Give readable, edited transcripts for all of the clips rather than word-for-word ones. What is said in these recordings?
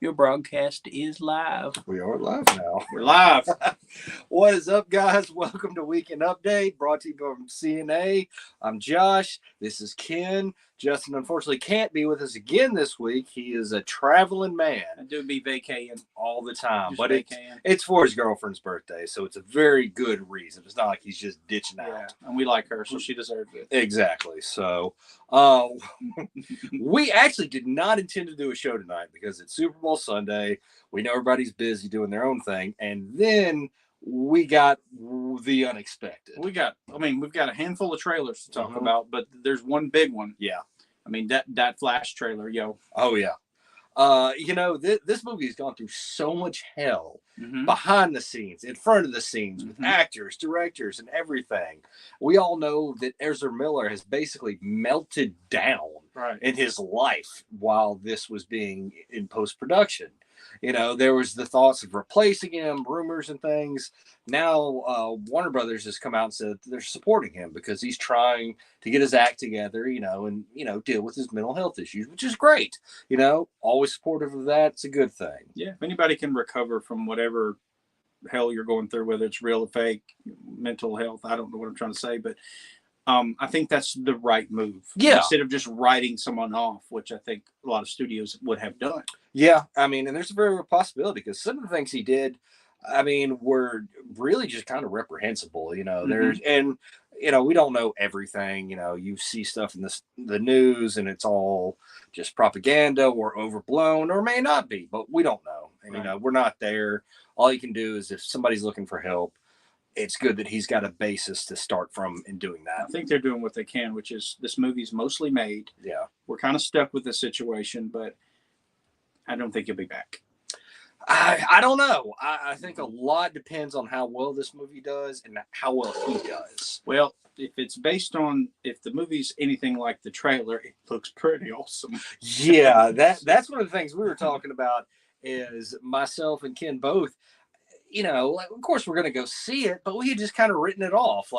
Your broadcast is live. We are live now. We're live. What is up, guys? Welcome to Weekend Update, brought to you from CNA. I'm Josh. This is Ken. Justin, unfortunately, can't be with us again this week. He is a traveling man. I do be vacating all the time, Just but vacating. it's for his girlfriend's birthday, so it's a very good reason. It's not like he's just ditching Yeah, out. and we like her, so she deserves it. Exactly. So, we actually did not intend to do a show tonight because it's Super Bowl Sunday. We know everybody's busy doing their own thing, and then we got the unexpected. We've got a handful of trailers to talk about, but there's one big one. Yeah. I mean, that Flash trailer, yo. Oh, yeah. This movie has gone through so much hell behind the scenes, in front of the scenes, with actors, directors, and everything. We all know that Ezra Miller has basically melted down in his life while this was being in post-production. You know, there was the thoughts of replacing him, rumors and things. Now, Warner Brothers has come out and said they're supporting him because he's trying to get his act together, and deal with his mental health issues, which is great. Always supportive of that. It's a good thing. Yeah, if anybody can recover from whatever hell you're going through, whether it's real or fake, mental health, I don't know what I'm trying to say, but I think that's the right move. Yeah. Instead of just writing someone off, which I think a lot of studios would have done. Yeah, I mean, and there's a very real possibility because some of the things he did, I mean, were really just kind of reprehensible. There's we don't know everything. You see stuff in the news, and it's all just propaganda or overblown, or may not be, but we don't know. And we're not there. All you can do is if somebody's looking for help, it's good that he's got a basis to start from in doing that. I think they're doing what they can, which is this movie's mostly made. Yeah, we're kind of stuck with the situation, but I don't think he'll be back. I don't know. I think a lot depends on how well this movie does and how well he does. Well, if the movie's anything like the trailer, it looks pretty awesome. Yeah, that's one of the things we were talking about is myself and Ken both. Of course we're going to go see it, but we had just kind of written it off.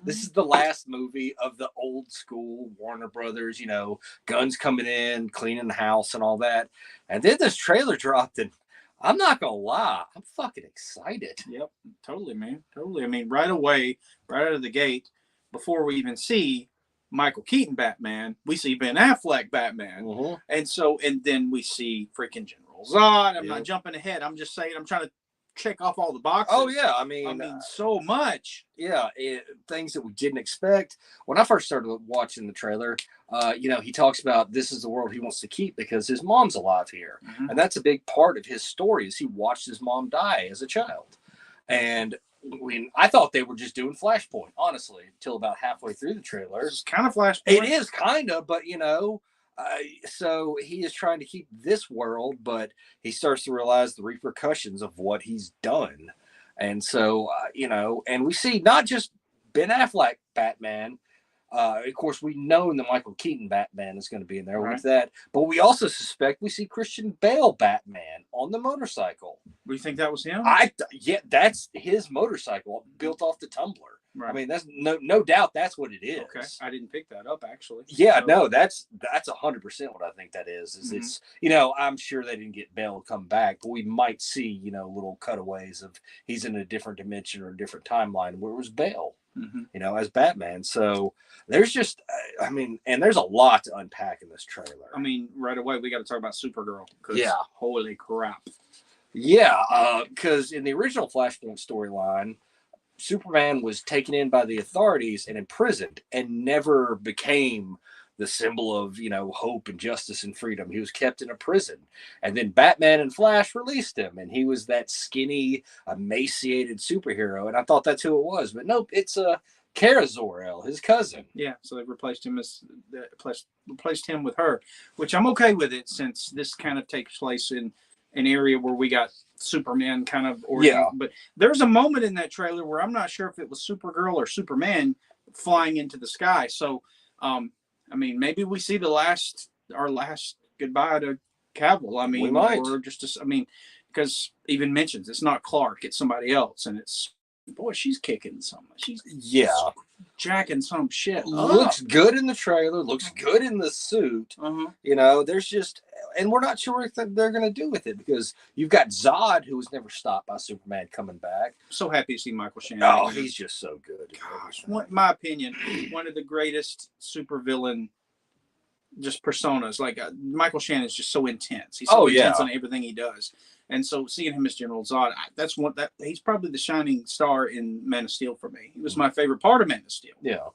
This is the last movie of the old school Warner Brothers, guns coming in, cleaning the house and all that. And then this trailer dropped, and I'm not going to lie, I'm fucking excited. Yep, totally, man. Totally. I mean, right away, right out of the gate, before we even see Michael Keaton Batman, we see Ben Affleck Batman. And then we see freaking General Zod. I'm not jumping ahead. I'm just saying, I'm trying to check off all the boxes. Oh yeah, I mean so much. Yeah, things that we didn't expect. When I first started watching the trailer, he talks about this is the world he wants to keep because his mom's alive here, and that's a big part of his story. Is he watched his mom die as a child, and I thought they were just doing Flashpoint, honestly, until about halfway through the trailer. It's kind of Flashpoint. It is kind of, but so he is trying to keep this world, but he starts to realize the repercussions of what he's done. And so, and we see not just Ben Affleck Batman. Of course, we know the Michael Keaton Batman is going to be in there with that, but we also suspect we see Christian Bale Batman on the motorcycle. We think that was him? Yeah, that's his motorcycle built off the Tumbler. Right. I mean, that's no doubt that's what it is. Okay, I didn't pick that up actually. Yeah, so. No, that's 100% what I think that is. It's I'm sure they didn't get Bale to come back, but we might see little cutaways of he's in a different dimension or a different timeline where it was Bale, as Batman. So there's just, and there's a lot to unpack in this trailer. I mean, right away we got to talk about Supergirl. Holy crap. Yeah, because in the original Flashpoint storyline, Superman was taken in by the authorities and imprisoned and never became the symbol of, hope and justice and freedom. He was kept in a prison. And then Batman and Flash released him, and he was that skinny, emaciated superhero. And I thought that's who it was. But nope, it's Kara Zor-El, his cousin. Yeah, so they replaced him with her, which I'm okay with it since this kind of takes place in an area where we got Superman kind of origin. Yeah. But there's a moment in that trailer where I'm not sure if it was Supergirl or Superman flying into the sky. So, maybe we see our last goodbye to Cavill. We might. Or because even mentions it's not Clark, it's somebody else, and it's boy, she's kicking some. She's jacking some shit. Looks good in the trailer. Looks good in the suit. You know, there's just, and we're not sure what they're going to do with it because you've got Zod, who was never stopped by Superman, coming back. So happy to see Michael Shannon. Oh, he's just so good. Gosh, my opinion, one of the greatest supervillain just personas. Like Michael Shannon is just so intense. He's so intense in everything he does. And so seeing him as General Zod, he's probably the shining star in Man of Steel for me. He was my favorite part of Man of Steel. Yeah.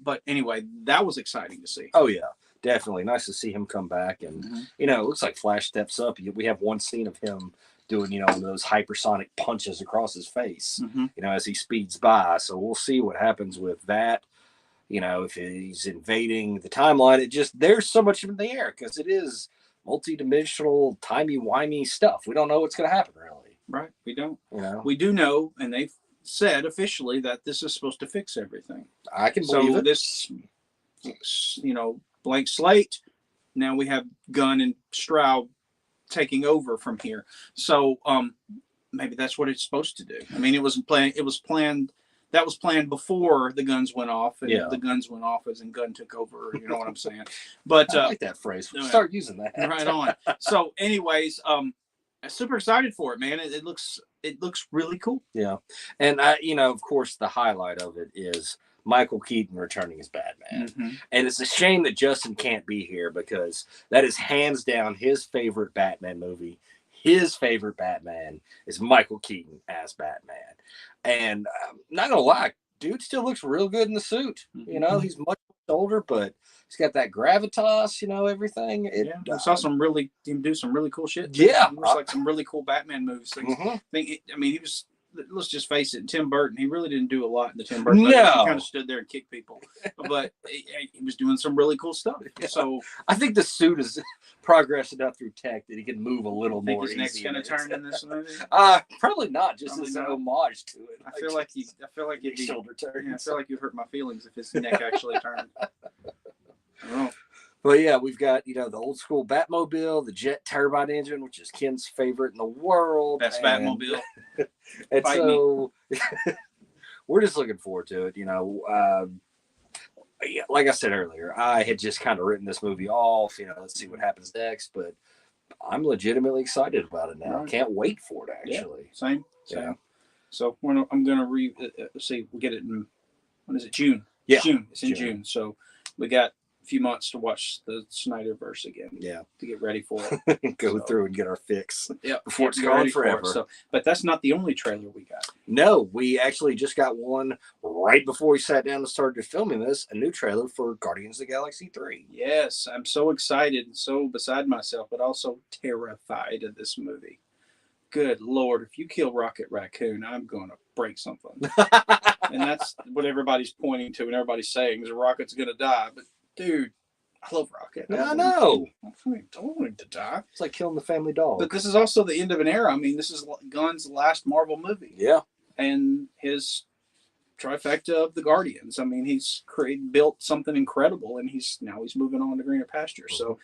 But anyway, that was exciting to see. Oh yeah, definitely nice to see him come back. And you know, it looks like Flash steps up. We have one scene of him doing, you know, those hypersonic punches across his face, you know, as he speeds by. So we'll see what happens with that. You know, if he's invading the timeline, there's so much in the air because it is multi-dimensional, timey-wimey stuff. We don't know what's going to happen, really. Right. We don't. You know? We do know, and they've said officially that this is supposed to fix everything. I can believe it. This, you know, blank slate. Now we have Gunn and Stroud taking over from here. So maybe that's what it's supposed to do. I mean, it was planned. That was planned before the guns went off, and the guns went off as in Gunn took over. You know what I'm saying? But I like that phrase. Start using that. Right on. So, anyways, I'm super excited for it, man. It looks really cool. Yeah, and you know, of course, the highlight of it is Michael Keaton returning as Batman, and it's a shame that Justin can't be here because that is hands down his favorite Batman movie. His favorite Batman is Michael Keaton as Batman. And not gonna lie, dude still looks real good in the suit. You know, he's much older, but he's got that gravitas. You know, everything. I saw him do some really cool shit. Yeah, it was like some really cool Batman movies. I mean, he was. Let's just face it, Tim Burton. He really didn't do a lot in the Tim Burton. No, he kind of stood there and kicked people, but he was doing some really cool stuff. Yeah. So I think the suit is progressed enough through tech that he can move a little more. His neck's going to turn in this movie? Probably not. Just as an homage to it. I feel like it'd be shoulder turn. Yeah, I feel like you'd hurt my feelings if his neck actually turned. I don't know. But yeah, we've got, you know, the old school Batmobile, the jet turbine engine, which is Ken's favorite in the world. Best Batmobile. And so we're just looking forward to it. You know, like I said earlier, I had just kind of written this movie off. You know, let's see what happens next. But I'm legitimately excited about it now. Right. Can't wait for it, actually. Yeah, same. Yeah. So I'm going to see. We'll get it in, when is it? June. Yeah. June. It's in June. So we got few months to watch the Snyderverse again. Yeah, to get ready for it. Go through and get our fix. Yeah, before it's gone forever. So, but that's not the only trailer we got. No, we actually just got one right before we sat down and started filming this. A new trailer for Guardians of the Galaxy 3. Yes, I'm so excited and so beside myself, but also terrified of this movie. Good Lord, if you kill Rocket Raccoon, I'm going to break something. And that's what everybody's pointing to and everybody's saying is Rocket's going to die. But dude, I love Rocket. I know. I don't want him to die. It's like killing the family dog. But this is also the end of an era. I mean, this is Gunn's last Marvel movie. Yeah. And his trifecta of the Guardians. I mean, he's built something incredible, and he's moving on to greener pastures. So,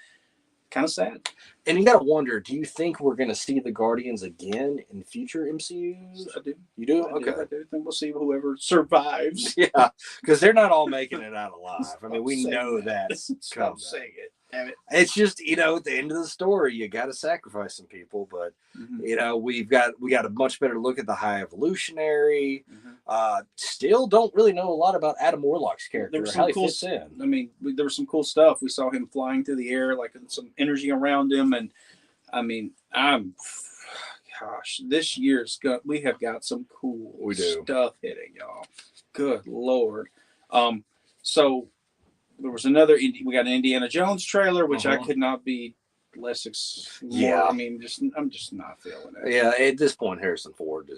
kind of sad. And you got to wonder, do you think we're going to see the Guardians again in future MCUs? I do. You do? I do think we'll see whoever survives. Yeah, because they're not all making it out alive. I mean, we know that's coming. Saying it. Damn it. It's just, you know, at the end of the story, you got to sacrifice some people. But, you know, we got a much better look at the High Evolutionary. Still don't really know a lot about Adam Warlock's character or how he fits in. I mean, there was some cool stuff. We saw him flying through the air, like some energy around him. And, I mean, this year's we have got some cool stuff hitting, y'all. Good Lord. So there was we got an Indiana Jones trailer, which I could not be less. I mean, I'm just not feeling it. Yeah, at this point, Harrison Ford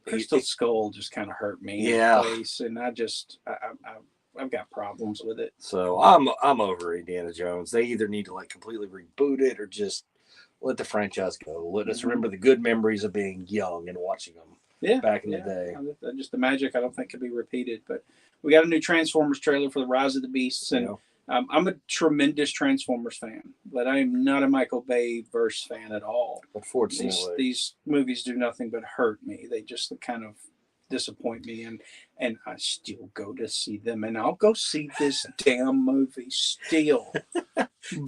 Crystal Skull just kind of hurt me. Yeah, in the face, and I've got problems with it. So I'm over Indiana Jones. They either need to like completely reboot it or just let the franchise go. Let us remember the good memories of being young and watching them back in the day. Just the magic I don't think could be repeated. But we got a new Transformers trailer for the Rise of the Beasts, and I'm a tremendous Transformers fan, but I am not a Michael Bay verse fan at all. Unfortunately, these movies do nothing but hurt me. They just kind of disappoint me, and I still go to see them, and I'll go see this damn movie still.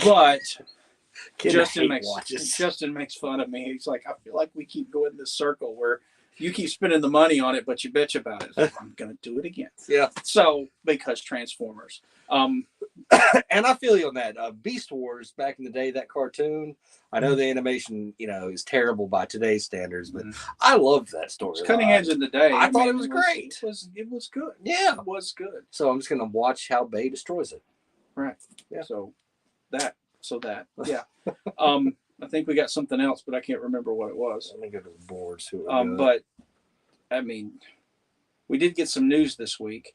But Justin makes fun of me. He's like, I feel like we keep going this circle where you keep spending the money on it, but you bitch about it. Like, I'm gonna do it again. Yeah. So because Transformers. And I feel you on that. Beast Wars back in the day, that cartoon. I know the animation, is terrible by today's standards, but I loved that story. It's cutting edge in the day. I thought it was great. It was good. Yeah, it was good. So I'm just gonna watch how Bay destroys it. Right. Yeah. Yeah. I think we got something else, but I can't remember what it was. Let me go to the boards. But I mean, we did get some news this week.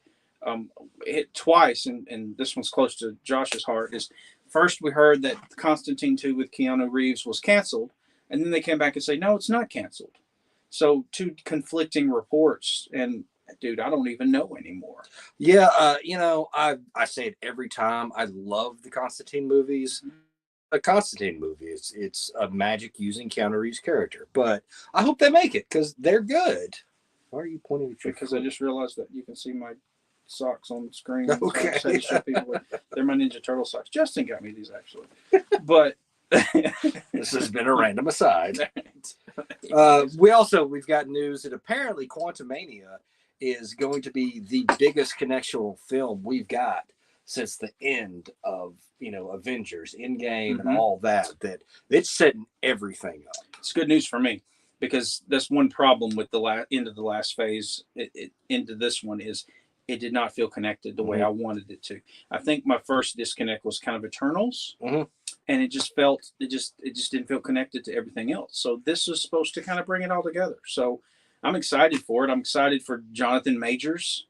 Hit twice, and this one's close to Josh's heart. Is first we heard that Constantine 2 with Keanu Reeves was canceled, and then they came back and say no, it's not canceled. So two conflicting reports, and dude, I don't even know anymore. Yeah, I say it every time. I love the Constantine movies. A Constantine movie. It's a magic using Keanu Reeves' character, but I hope they make it because they're good. Why are you pointing at your Because foot? I just realized that you can see my socks on the screen. Okay. So I show people they're my Ninja Turtle socks. Justin got me these actually, but this has been a random aside. We've got news that apparently Quantumania is going to be the biggest connectional film we've got since the end of Avengers Endgame and all that it's setting everything up. It's good news for me because that's one problem with the end of the last phase into this one is it did not feel connected the way I wanted it to. I think my first disconnect was kind of Eternals, and it just didn't feel connected to everything else. So this is supposed to kind of bring it all together. So I'm excited for it. I'm excited for Jonathan Majors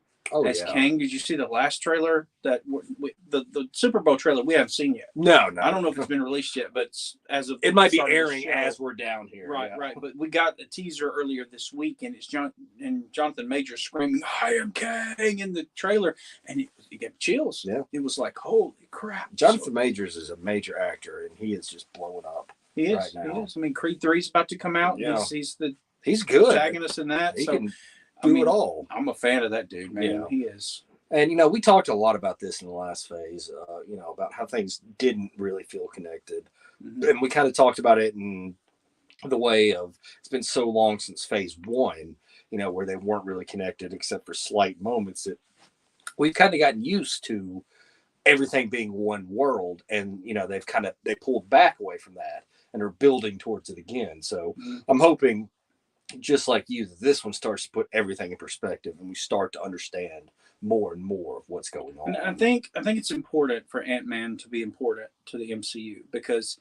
as Kang. Did you see the last trailer? The Super Bowl trailer we haven't seen yet. No. I don't know if it's been released yet, but as of it might be airing as we're down here. Right. But we got a teaser earlier this week, and it's Jonathan Majors screaming, "I am Kang" in the trailer, and you get chills. Yeah, it was like, holy crap! Jonathan Majors is a major actor, and he is just blowing up. He is. Right now. He is. I mean, Creed 3 is about to come out. Yeah. He's good protagonist in that. He can do it all. I'm a fan of that dude, man. Yeah. He is. And, we talked a lot about this in the last phase, about how things didn't really feel connected. And we kind of talked about it in the way of it's been so long since phase 1, where they weren't really connected except for slight moments that we've kind of gotten used to everything being one world. And, they pulled back away from that and are building towards it again. So I'm hoping, just like you, that this one starts to put everything in perspective and we start to understand more and more of what's going on. And I think it's important for Ant-Man to be important to the MCU because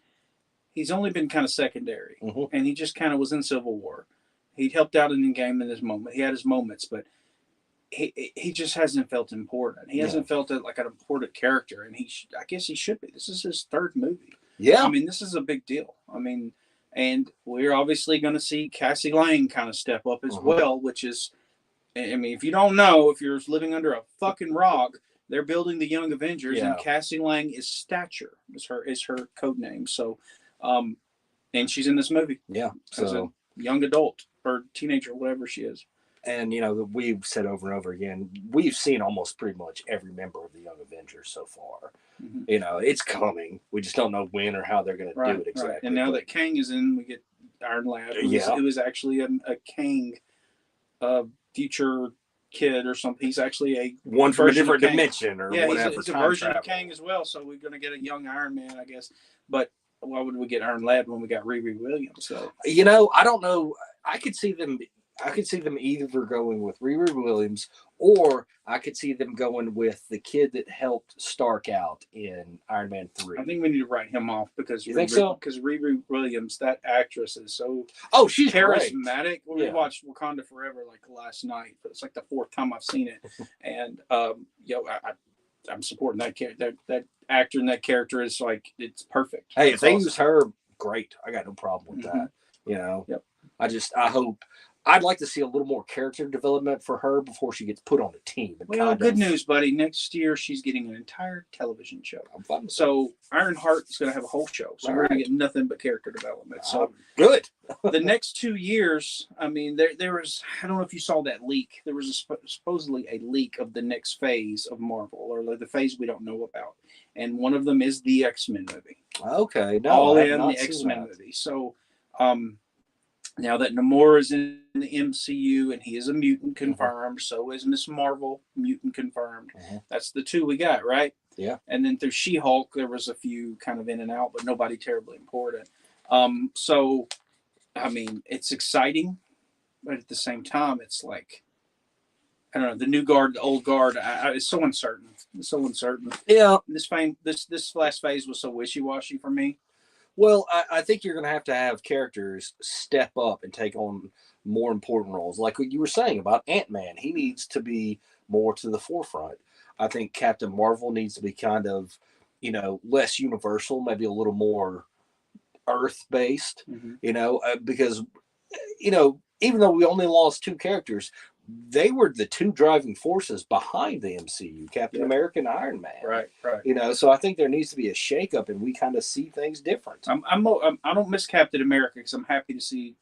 he's only been kind of secondary, and he just kind of was in Civil War. He helped out in Endgame in his moment. He had his moments, but he just hasn't felt important. He hasn't felt like an important character, and I guess he should be. This is his third movie. Yeah, I mean, this is a big deal. I mean, and we're obviously going to see Cassie Lang kind of step up as well, which is. I mean, if you don't know, if you're living under a fucking rock, they're building the Young Avengers, and Cassie Lang is Stature is her code name. So, and she's in this movie. Yeah, as a young adult or teenager, whatever she is. And we've said over and over again, we've seen almost pretty much every member of the Young Avengers so far. It's coming. We just don't know when or how they're going to do it exactly. Right. And now that Kang is in, we get Iron Lad. It was actually a Kang. Future kid or something. He's actually a one from a different dimension or whatever. He's a version of Kang as well. So we're going to get a young Iron Man, I guess. But why would we get Iron Lad when we got Riri Williams? So I don't know. I could see them either going with Riri Williams, or I could see them going with the kid that helped Stark out in Iron Man 3. I think we need to write him off because you think so? Because Riri Williams, that actress, is so she's charismatic. We watched Wakanda Forever like last night, but it's like the 4th time I've seen it, and I'm supporting that character. That actor and that character is like it's perfect. Hey, if they use her, great. I got no problem with that. Yep. I hope I'd like to see a little more character development for her before she gets put on a team. Well, good news, buddy. Next year, she's getting an entire television show. I'm fine. So Ironheart is going to have a whole show. So we're going to get nothing but character development. So good. The next 2 years, I mean, there was, I don't know if you saw that leak. There was supposedly a leak of the next phase of Marvel, or the phase we don't know about. And one of them is the X-Men movie. Okay. No, All in the X-Men movie. So, now that Namor is in the MCU and he is a mutant confirmed, so is Miss Marvel, mutant confirmed. That's the 2 we got, right? Yeah. And then through She-Hulk, there was a few kind of in and out, but nobody terribly important. So, I mean, it's exciting, but at the same time, it's like, I don't know, the new guard, the old guard. It's so uncertain. It's so uncertain. Yeah. This last phase was so wishy-washy for me. Well, I think you're going to have characters step up and take on more important roles. Like what you were saying about Ant-Man. He needs to be more to the forefront. I think Captain Marvel needs to be kind of, less universal, maybe a little more Earth-based, because, even though we only lost 2 characters, they were the 2 driving forces behind the MCU, Captain America and Iron Man. Right. So I think there needs to be a shakeup, and we kind of see things different. I don't miss Captain America because I'm happy to see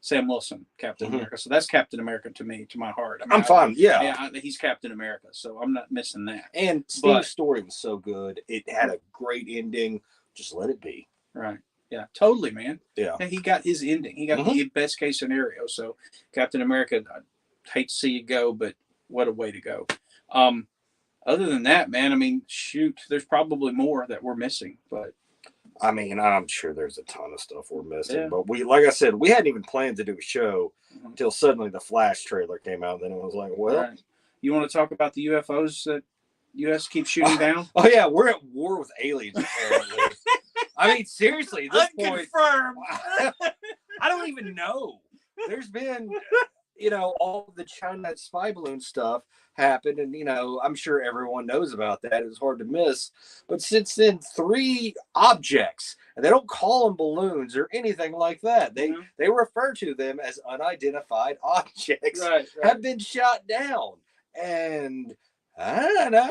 Sam Wilson, Captain America. So that's Captain America to me, to my heart. I'm fine. Yeah, he's Captain America, so I'm not missing that. And Steve's story was so good; it had a great ending. Just let it be. Right. Yeah, totally, man. Yeah. He got his ending. He got the best case scenario. So Captain America, I'd hate to see you go, but what a way to go. Other than that, man, I mean, shoot, there's probably more that we're missing, but I mean, I'm sure there's a ton of stuff we're missing, but like I said, we hadn't even planned to do a show until suddenly the Flash trailer came out. Then it was like, well, right. You want to talk about the UFOs that U.S. keeps shooting down? Oh yeah, we're at war with aliens apparently. I mean, seriously, this Unconfirmed. I don't even know. There's been, all the China spy balloon stuff happened, and I'm sure everyone knows about that. It was hard to miss. But since then, 3 objects, and they don't call them balloons or anything like that. They refer to them as unidentified objects. Right. Have been shot down, and I don't know.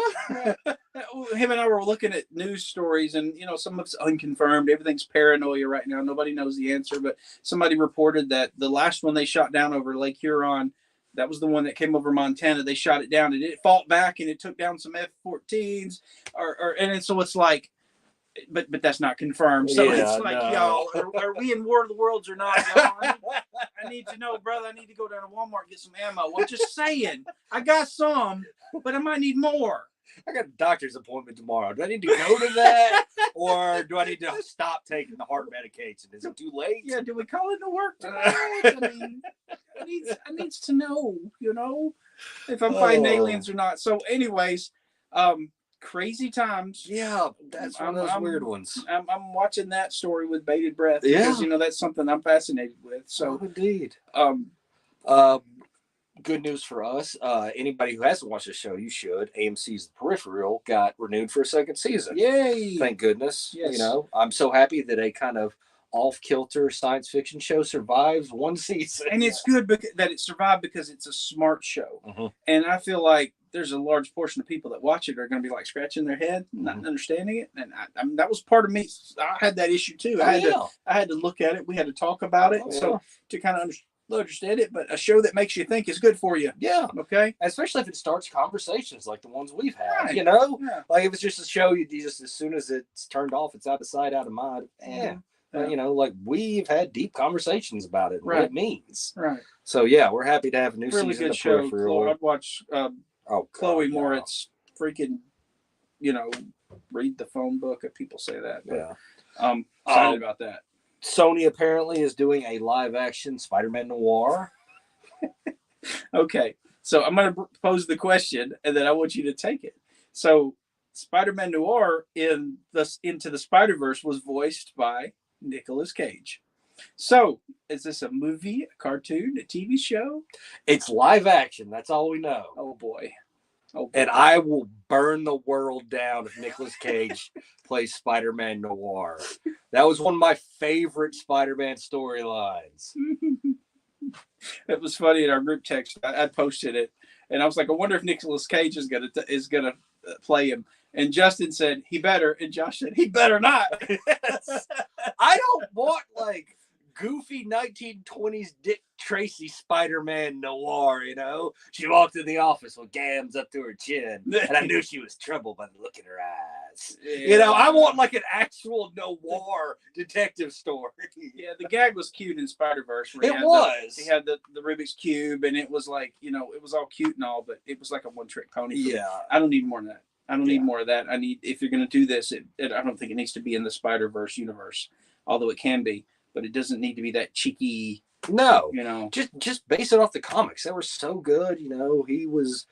Him and I were looking at news stories, and some of it's unconfirmed. Everything's paranoia right now. Nobody knows the answer, but somebody reported that the last one they shot down over Lake Huron, that was the one that came over Montana. They shot it down, and it fought back, and it took down some F-14s, and so it's like, but that's not confirmed. So it's like, y'all, are we in War of the Worlds or not? Y'all? I need to know, brother. I need to go down to Walmart and get some ammo. I'm just saying, I got some, but I might need more. I got a doctor's appointment tomorrow. Do I need to go to that, or do I need to stop taking the heart medication? Is it too late? Yeah, do we call it to work tonight? I mean, I needs to know, if I'm fighting aliens or not. So, anyways, crazy times. Yeah, that's one of those weird ones. I'm watching that story with bated breath because that's something I'm fascinated with. So, indeed. Good news for us. Anybody who hasn't watched the show, you should. AMC's The Peripheral got renewed for a 2nd season. Yay! Thank goodness. Yes. I'm so happy that a kind of off-kilter science fiction show survives 1 season. And it's good that it survived because it's a smart show. And I feel like there's a large portion of people that watch it are going to be like scratching their head, not understanding it. And I mean, that was part of me. I had that issue too. I had to look at it. We had to talk about it. So to kind of understand it, but a show that makes you think is good for you. Yeah. Okay. Especially if it starts conversations like the ones we've had. Right. Yeah. Like if it's just a show, you just as soon as it's turned off, it's out of sight, out of mind. Like we've had deep conversations about it, what it means. Right. So yeah, we're happy to have a new really season good of show. Peripheral. I'd watch Chloe Moritz freaking, read the phone book if people say that. But, excited about that. Sony apparently is doing a live-action Spider-Man noir. Okay, so I'm going to pose the question, and then I want you to take it. So, Spider-Man noir in Into the Spider-Verse was voiced by Nicolas Cage. So, is this a movie, a cartoon, a TV show? It's live action. That's all we know. Oh boy. And I will burn the world down if Nicolas Cage plays Spider-Man Noir. That was one of my favorite Spider-Man storylines. It was funny in our group text. I posted it, and I was like, I wonder if Nicolas Cage is gonna play him. And Justin said he better, and Josh said he better not. I don't want like goofy 1920s Dick Tracy Spider-Man noir, you know? She walked in the office with gams up to her chin, and I knew she was trouble by the look in her eyes. Yeah. You know, I want like an actual noir detective story. Yeah, the gag was cute in Spider-Verse. It was. He had the Rubik's Cube, and it was like, you know, it was all cute and all, but it was like a one-trick pony. Yeah. I don't need more than that. I don't need more of that. I need, if you're going to do this, I don't think it needs to be in the Spider-Verse universe, although it can be, but it doesn't need to be that cheeky. No, you know, just base it off the comics. They were so good. You know, it was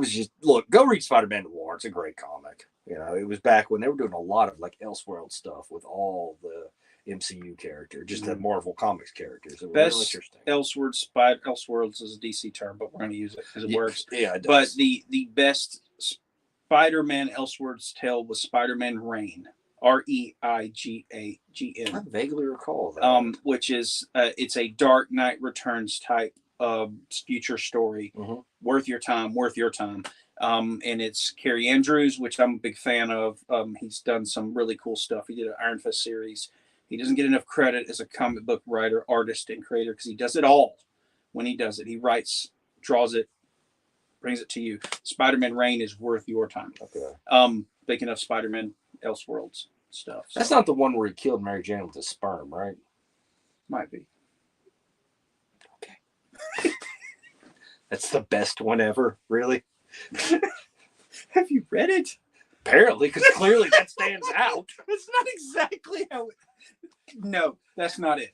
just, look, go read Spider-Man Noir. It's a great comic. You know, it was back when they were doing a lot of like Elseworld stuff with all the MCU characters, just the Marvel Comics characters. It was best really interesting. Elseworlds is a DC term, but we're going to use it because it works. Yeah, it But does. the best Spider-Man Elseworlds tale was Spider-Man Reign, Reigagn. I vaguely recall that. Which is it's a Dark Knight Returns type future story, worth your time. And it's Carrie Andrews, which I'm a big fan of. He's done some really cool stuff. He did an Iron Fist series. He doesn't get enough credit as a comic book writer, artist, and creator because he does it all. When he does it, he writes, draws it, brings it to you. Spider-Man Reign is worth your time. Okay. Speaking of Spider-Man Elseworlds stuff. So. That's not the one where he killed Mary Jane with a sperm, right? Might be. Okay. That's the best one ever, really. Have you read it? Apparently, because clearly that stands out. It's not exactly how it... No, that's not it.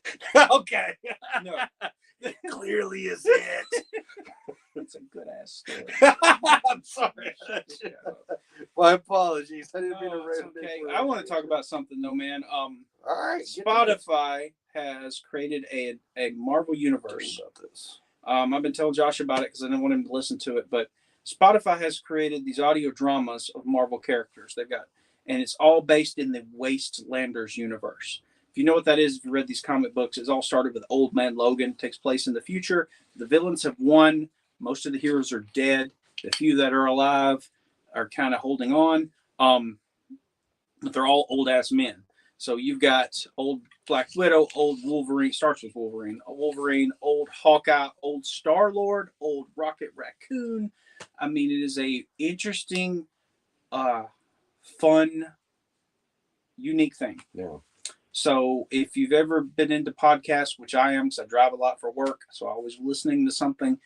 Okay. No. It clearly is it. It's a good ass story. I'm sorry. My apologies. I didn't mean to it's okay. I want to talk about something though, man. All right. Spotify has created a Marvel universe. About this. I've been telling Josh about it because I didn't want him to listen to it, but Spotify has created these audio dramas of Marvel characters. And it's all based in the Wastelanders universe. If you know what that is, if you read these comic books, it's all started with Old Man Logan. It takes place in the future. The villains have won. Most of the heroes are dead. The few that are alive are kind of holding on. But they're all old ass men. So you've got old Black Widow, old Wolverine, starts with Wolverine, old Hawkeye, old Star-Lord, old Rocket Raccoon. I mean, it is a interesting, fun, unique thing. Yeah. So if you've ever been into podcasts, which I am because I drive a lot for work, so I was listening to something,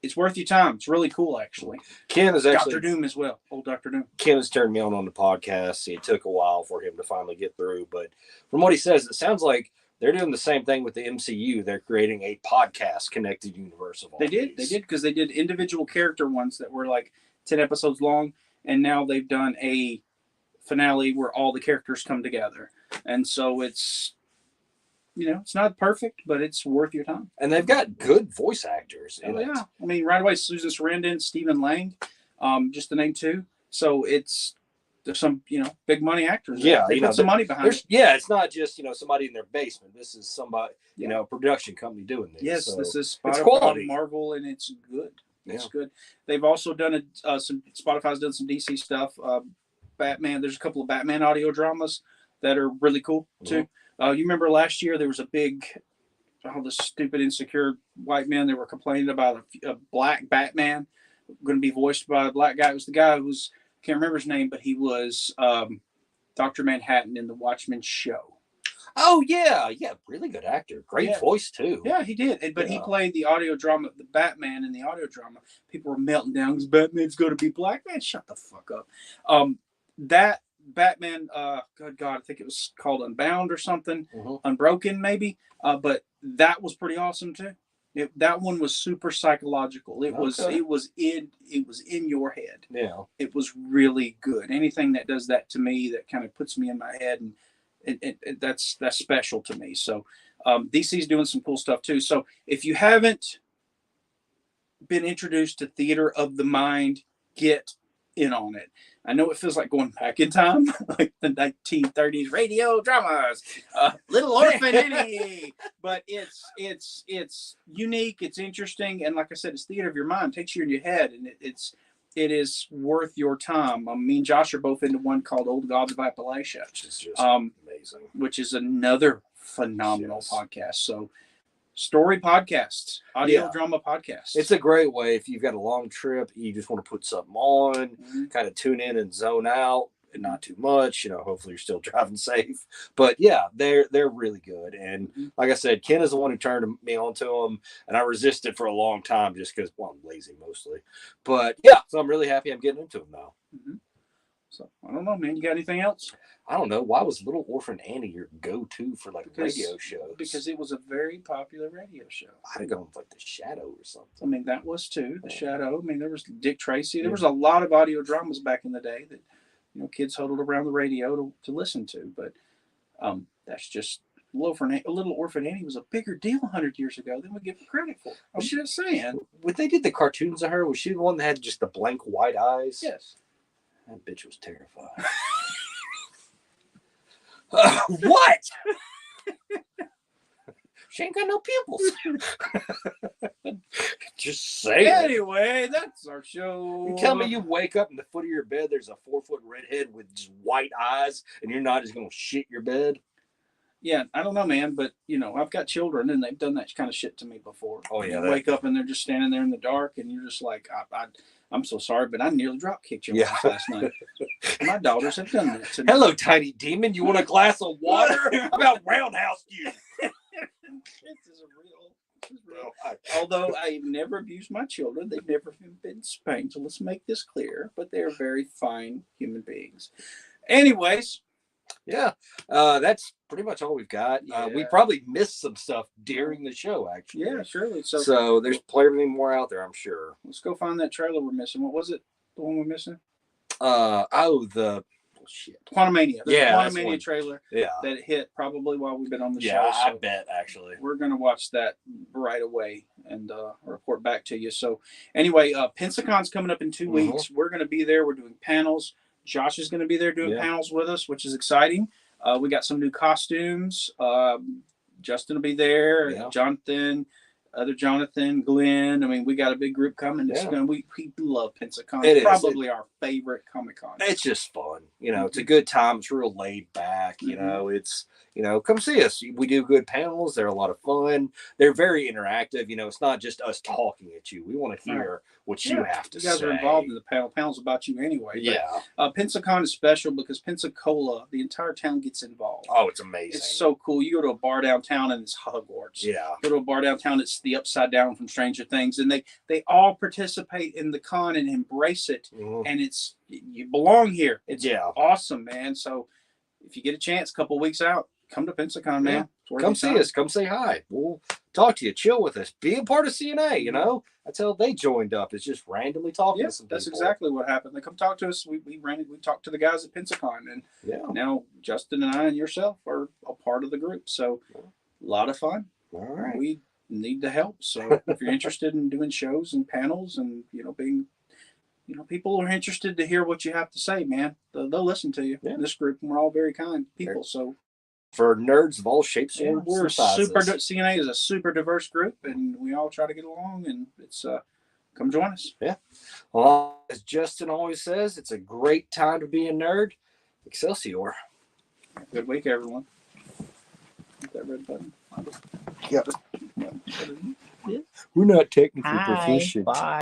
it's worth your time. It's really cool, actually. Ken is actually Dr. Doom as well. Old Dr. Doom. Ken has turned me on the podcast. It took a while for him to finally get through, but from what he says, it sounds like they're doing the same thing with the MCU. They're creating a podcast connected universe of all They did because they did individual character ones that were like 10 episodes long, and now they've done a finale where all the characters come together. And so it's, it's not perfect, but it's worth your time. And they've got good voice actors in it. Yeah. I mean, right away, Susan Sarandon, Stephen Lang, just to name two. So there's some, big money actors. Yeah. They put some money behind it. Yeah. It's not just, somebody in their basement. This is somebody, a production company doing this. Yes. So this is it's quality. Marvel, and it's good. It's good. They've also done Spotify's done some DC stuff. Batman. There's a couple of Batman audio dramas that are really cool too. You remember last year there was a big, the stupid insecure white men. They were complaining about a black Batman going to be voiced by a black guy. It was the guy who's, can't remember his name, but he was Dr. Manhattan in the Watchmen show. Oh yeah, really good actor, great voice too. Yeah, he did. But he played the audio drama, the Batman in the audio drama. People were melting down because Batman's going to be black. Man, shut the fuck up. That Batman, good God, I think it was called Unbound or something, Unbroken maybe. But that was pretty awesome too. That one was super psychological. It was in your head. Yeah, it was really good. Anything that does that to me, that kind of puts me in my head, and that's special to me. So DC's doing some cool stuff too. So if you haven't been introduced to theater of the mind, get in on it. I know it feels like going back in time, like the 1930s radio dramas. Little Orphan Annie, but it's unique, it's interesting, and like I said, it's theater of your mind. It takes you in your head, and it is worth your time. Me and Josh are both into one called Old Gods of Appalachia, which is just amazing. Which is another phenomenal podcast. So, story podcasts, audio drama podcasts. It's a great way if you've got a long trip, you just want to put something on, kind of tune in and zone out. And not too much, hopefully you're still driving safe, but yeah, they're really good. And like I said, Ken is the one who turned me onto them, and I resisted for a long time just because, well, I'm lazy mostly, but yeah, so I'm really happy I'm getting into them now. So I don't know, man, you got anything else? I don't know. Why was Little Orphan Annie your go-to for radio shows? Because it was a very popular radio show. I'd have gone with The Shadow or something. I mean, that was too The Shadow. I mean, there was Dick Tracy. There was a lot of audio dramas back in the day that kids huddled around the radio to listen to. But that's just Little Orphan Annie was a bigger deal 100 years ago than we give her credit for. I'm just saying. When they did the cartoons of her, was she the one that had just the blank white eyes? Yes. That bitch was terrifying. What? She ain't got no pupils. Just saying. Anyway, that's our show. You tell me you wake up in the foot of your bed, there's a 4-foot redhead with just white eyes, and you're not just going to shit your bed? Yeah, I don't know, man, but, I've got children, and they've done that kind of shit to me before. Oh, yeah. You wake up, and they're just standing there in the dark, and you're just like, I'm so sorry, but I nearly drop kicked your ass last night. My daughters have done that to me. Hello, tiny demon. You want a glass of water? How about roundhouse you? This is real. Although I've never abused my children, they've never been spanked. So let's make this clear. But they are very fine human beings. Anyways. Yeah, that's pretty much all we've got. Yeah. We probably missed some stuff during the show, actually. Yeah, surely. So there's plenty more out there, I'm sure. Let's go find that trailer we're missing. What was it? The one we're missing? Shit. Quantumania. The Quantumania trailer. Yeah. That hit probably while we've been on the show. Yeah, I bet, actually. We're going to watch that right away and report back to you. So anyway, Pensacon's coming up in 2 weeks. We're going to be there. We're doing panels. Josh is going to be there doing panels with us, which is exciting. We got some new costumes. Justin will be there. Yeah. Jonathan, Glenn. I mean, we got a big group coming. We love Pensacon. It's probably our favorite Comic-Con. It's just fun. It's a good time. It's real laid back. It's, come see us. We do good panels. They're a lot of fun. They're very interactive. It's not just us talking at you. We want to hear what you have to say. You guys are involved in the panel. Panel's about you anyway. Yeah. Pensacon is special because Pensacola, the entire town gets involved. Oh, it's amazing. It's so cool. You go to a bar downtown and it's Hogwarts. Yeah. Go to a bar downtown, it's the Upside Down from Stranger Things. And they all participate in the con and embrace it. And you belong here. It's awesome, man. So if you get a chance, a couple of weeks out, come to Pensacon, man. Come see us. Come say hi. We'll talk to you. Chill with us. Be a part of CNA, That's how they joined up. It's just randomly talking to some people. That's exactly what happened. They come talk to us. We talked to the guys at Pensacon. And now Justin and I and yourself are a part of the group. So a lot of fun. All right. We need the help. So if you're interested in doing shows and panels and, being... people are interested to hear what you have to say, man. They'll listen to you. This group, we're all very kind people. So for nerds of all shapes and sizes. CNA is a super diverse group, and we all try to get along. And it's come join us. Yeah. Well, as Justin always says, it's a great time to be a nerd. Excelsior. Good week, everyone. Hit that red button. Yep. We're not technically proficient. Bye.